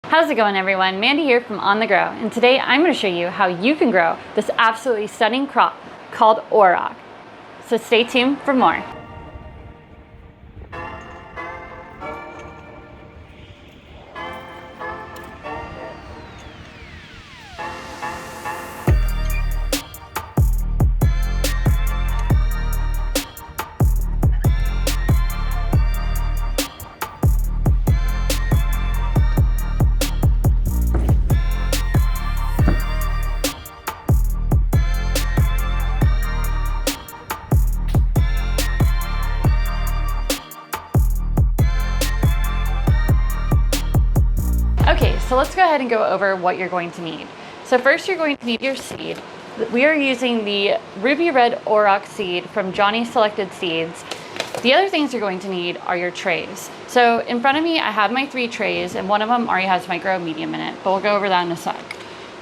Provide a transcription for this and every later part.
How's it going, everyone? Mandy here from On The Grow, and today I'm going to show you how you can grow this absolutely stunning crop called Orach. So stay tuned for more. Okay, so let's go ahead and go over what you're going to need. So first you're going to need your seed. We are using the Ruby Red Orach seed from Johnny's Selected Seeds. The other things you're going to need are your trays. So in front of me, I have my 3 trays, and one of them already has micro medium in it, but we'll go over that in a sec.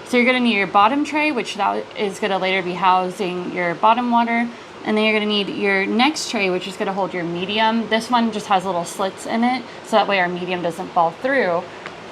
So you're gonna need your bottom tray, which that is gonna later be housing your bottom water. And then you're gonna need your next tray, which is gonna hold your medium. This one just has little slits in it, so that way our medium doesn't fall through.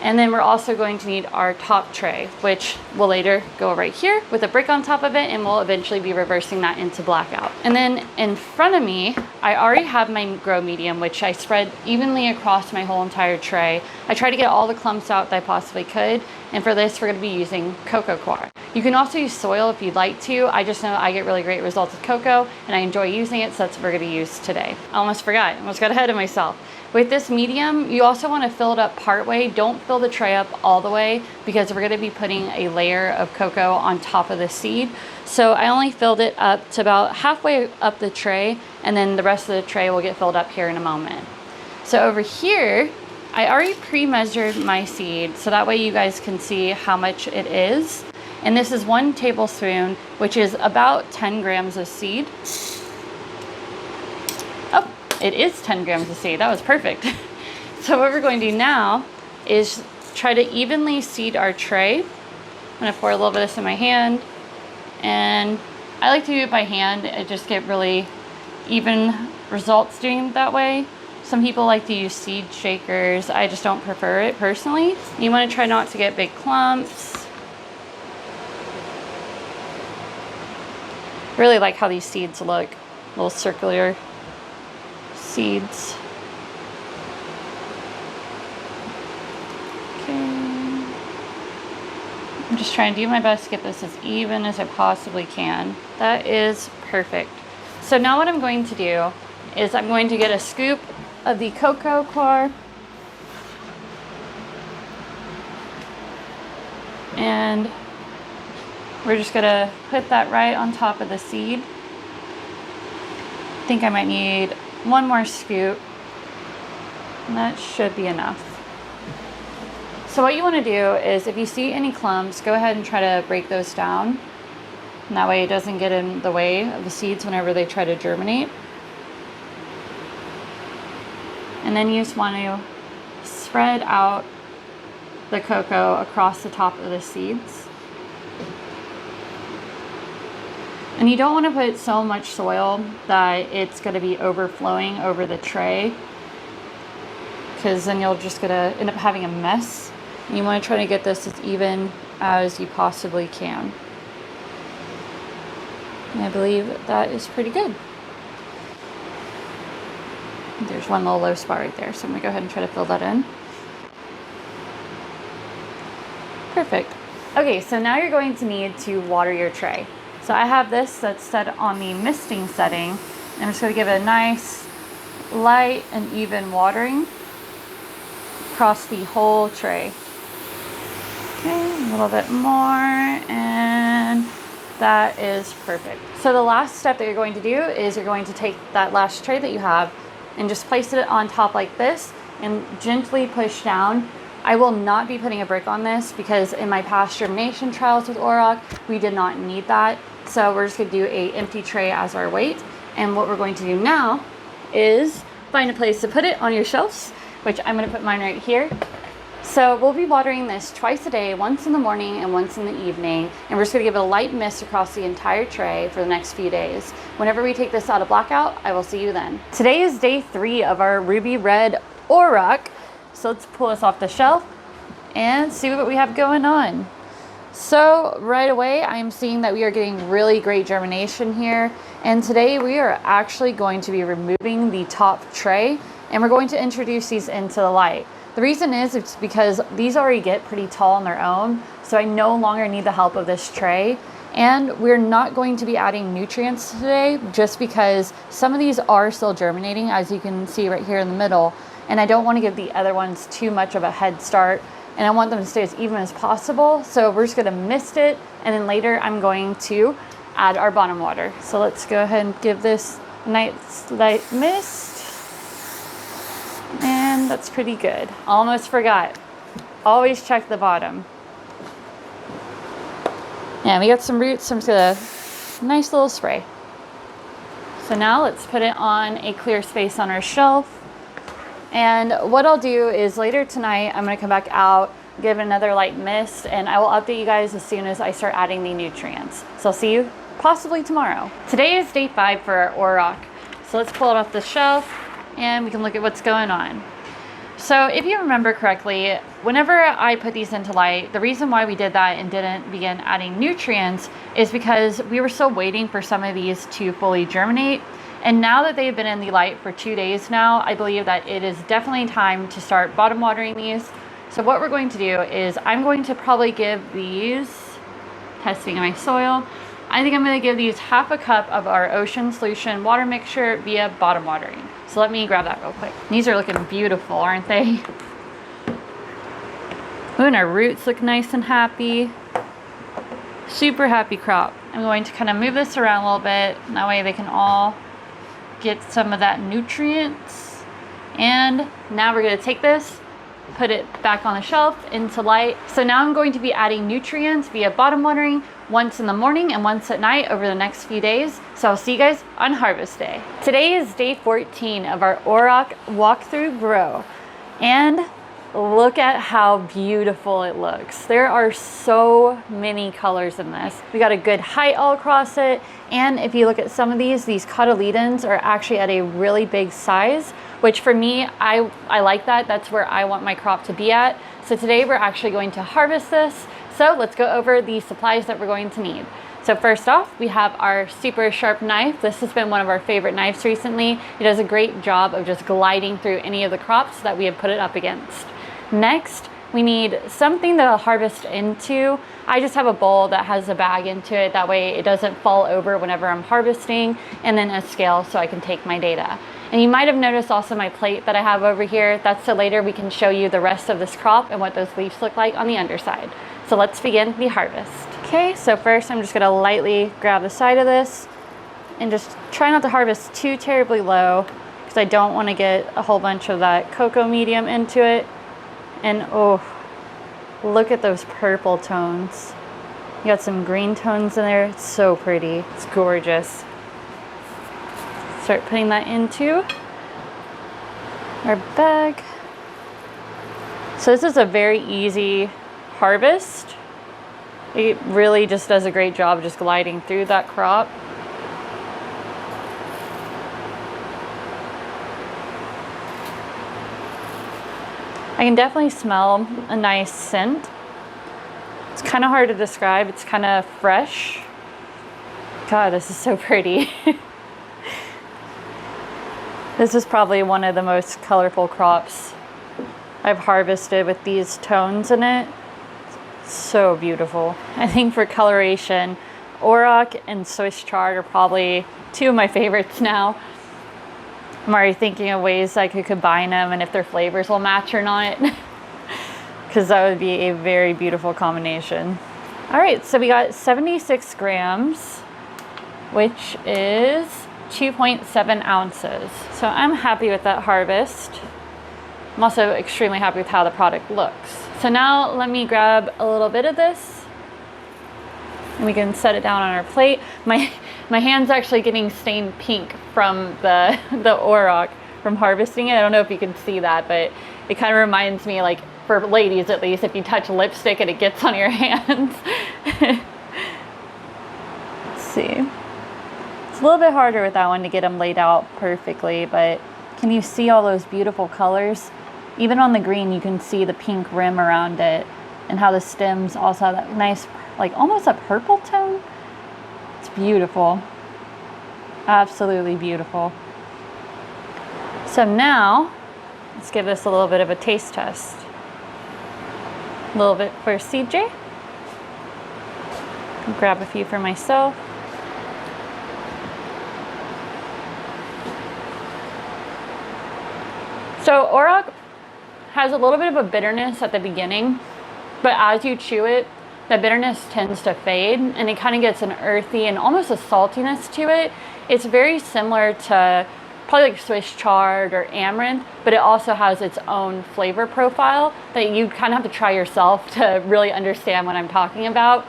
And then we're also going to need our top tray, which will later go right here with a brick on top of it, and we'll eventually be reversing that into blackout. And then in front of me, I already have my grow medium, which I spread evenly across my whole entire tray. I try to get all the clumps out that I possibly could. And for this, we're gonna be using Coco coir. You can also use soil if you'd like to. I just know I get really great results with cocoa, and I enjoy using it, so that's what we're gonna use today. I almost forgot, almost got ahead of myself. With this medium, you also wanna fill it up part way. Don't fill the tray up all the way, because we're gonna be putting a layer of cocoa on top of the seed. So I only filled it up to about halfway up the tray, and then the rest of the tray will get filled up here in a moment. So over here, I already pre-measured my seed, so that way you guys can see how much it is. And this is 1 tablespoon, which is about 10 grams of seed. Oh, it is 10 grams of seed. That was perfect. So what we're going to do now is try to evenly seed our tray. I'm gonna pour a little bit of this in my hand. And I like to do it by hand. I just get really even results doing it that way. Some people like to use seed shakers. I just don't prefer it personally. You want to try not to get big clumps. Really like how these seeds look. Little circular seeds. Okay. I'm just trying to do my best to get this as even as I possibly can. That is perfect. So now what I'm going to do is I'm going to get a scoop of the coco coir, and we're just gonna put that right on top of the seed. I think I might need 1 more scoop, and that should be enough. So what you want to do is, if you see any clumps, go ahead and try to break those down, and that way it doesn't get in the way of the seeds whenever they try to germinate. And then you just want to spread out the cocoa across the top of the seeds. And you don't want to put so much soil that it's going to be overflowing over the tray, because then you're just going to end up having a mess. And you want to try to get this as even as you possibly can. And I believe that is pretty good. There's one little low spot right there, so I'm gonna go ahead and try to fill that in. Perfect. Okay, so now you're going to need to water your tray. So I have this that's set on the misting setting. I'm just gonna give it a nice light and even watering across the whole tray. Okay, a little bit more, and that is perfect. So the last step that you're going to do is you're going to take that last tray that you have and just place it on top like this and gently push down. I will not be putting a brick on this, because in my past germination trials with Orach, we did not need that. So we're just gonna do a empty tray as our weight. And what we're going to do now is find a place to put it on your shelves, which I'm gonna put mine right here. So we'll be watering this twice a day, once in the morning and once in the evening. And we're just gonna give it a light mist across the entire tray for the next few days. Whenever we take this out of blackout, I will see you then. Today is day 3 of our Ruby Red Orach. So let's pull this off the shelf. and see what we have going on. So right away, I'm seeing that we are getting really great germination here. And today we are actually going to be removing the top tray, and we're going to introduce these into the light. The reason is it's because these already get pretty tall on their own, so I no longer need the help of this tray. And we're not going to be adding nutrients today just because some of these are still germinating, as you can see right here in the middle. And I don't want to give the other ones too much of a head start, and I want them to stay as even as possible. So we're just going to mist it, and then later I'm going to add our bottom water. So let's go ahead and give this a nice light mist. And that's pretty good. Almost forgot. Always check the bottom. Yeah, we got some roots, so I'm just gonna, nice little spray. So now let's put it on a clear space on our shelf. And what I'll do is later tonight, I'm gonna come back out, give another light mist, and I will update you guys as soon as I start adding the nutrients. So I'll see you possibly tomorrow. Today is day 5 for our Orach. So let's pull it off the shelf and we can look at what's going on. So if you remember correctly, whenever I put these into light, the reason why we did that and didn't begin adding nutrients is because we were still waiting for some of these to fully germinate. And now that they've been in the light for 2 days now, I believe that it is definitely time to start bottom watering these. So what we're going to do is I'm going to probably give these, testing my soil, I think I'm going to give these half a cup of our ocean solution water mixture via bottom watering. So let me grab that real quick. These are looking beautiful, aren't they? Ooh, and our roots look nice and happy. Super happy crop. I'm going to kind of move this around a little bit. That way they can all get some of that nutrients. And now we're going to take this, put it back on the shelf into light. So now I'm going to be adding nutrients via bottom watering once in the morning and once at night over the next few days. So I'll see you guys on harvest day. Today is day 14 of our Orach walkthrough grow. And look at how beautiful it looks. There are so many colors in this. We got a good height all across it. And if you look at some of these cotyledons are actually at a really big size, which for me, I like that. That's where I want my crop to be at. So today we're actually going to harvest this. So let's go over the supplies that we're going to need. So first off, we have our super sharp knife. This has been one of our favorite knives recently. It does a great job of just gliding through any of the crops that we have put it up against. Next, we need something to harvest into. I just have a bowl that has a bag into it. That way it doesn't fall over whenever I'm harvesting, and then a scale so I can take my data. And you might have noticed also my plate that I have over here. That's so later we can show you the rest of this crop and what those leaves look like on the underside. So let's begin the harvest. Okay, so first I'm just gonna lightly grab the side of this and just try not to harvest too terribly low because I don't want to get a whole bunch of that cocoa medium into it. And oh, look at those purple tones. You got some green tones in there. It's so pretty. It's gorgeous. Start putting that into our bag. So this is a very easy harvest. It really just does a great job just gliding through that crop. I can definitely smell a nice scent. It's kind of hard to describe. It's kind of fresh. God, this is so pretty. This is probably one of the most colorful crops I've harvested with these tones in it. So beautiful. I think for coloration, Orach and Swiss chard are probably two of my favorites now. I'm already thinking of ways I could combine them and if their flavors will match or not, because that would be a very beautiful combination. All right, so we got 76 grams, which is 2.7 ounces. So I'm happy with that harvest. I'm also extremely happy with how the product looks. So now let me grab a little bit of this and we can set it down on our plate. My hand's actually getting stained pink from the Orach from harvesting it. I don't know if you can see that, but it kind of reminds me, like for ladies at least, if you touch lipstick and it gets on your hands. Let's see. It's a little bit harder with that one to get them laid out perfectly, but can you see all those beautiful colors? Even on the green, you can see the pink rim around it and how the stems also have that nice, like almost a purple tone. It's beautiful. Absolutely beautiful. So now, let's give this a little bit of a taste test. A little bit for CJ. Grab a few for myself. So Orach has a little bit of a bitterness at the beginning, but as you chew it, the bitterness tends to fade and it kind of gets an earthy and almost a saltiness to it. It's very similar to probably like Swiss chard or amaranth, but it also has its own flavor profile that you kind of have to try yourself to really understand what I'm talking about.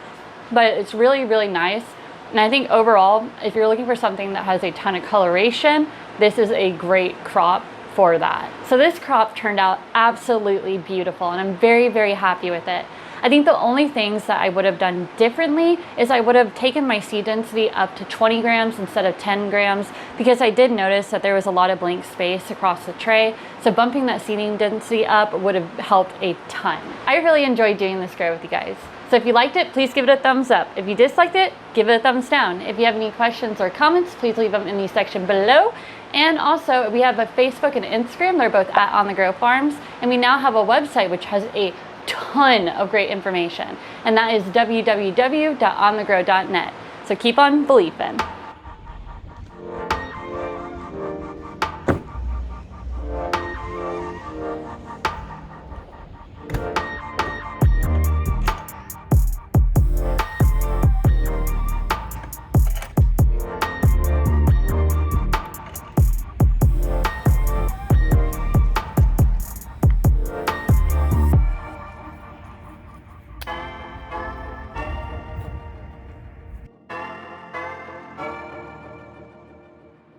But it's really, really nice. And I think overall, if you're looking for something that has a ton of coloration, this is a great crop for that. So this crop turned out absolutely beautiful and I'm very, very happy with it. I think the only things that I would have done differently is I would have taken my seed density up to 20 grams instead of 10 grams because I did notice that there was a lot of blank space across the tray. So bumping that seeding density up would have helped a ton. I really enjoyed doing this grow with you guys. So if you liked it, please give it a thumbs up. If you disliked it, give it a thumbs down. If you have any questions or comments, please leave them in the section below. And also, we have a Facebook and Instagram. They're both at On The Grow Farms. And we now have a website which has a ton of great information. And that is www.onthegrow.net. So keep on believing.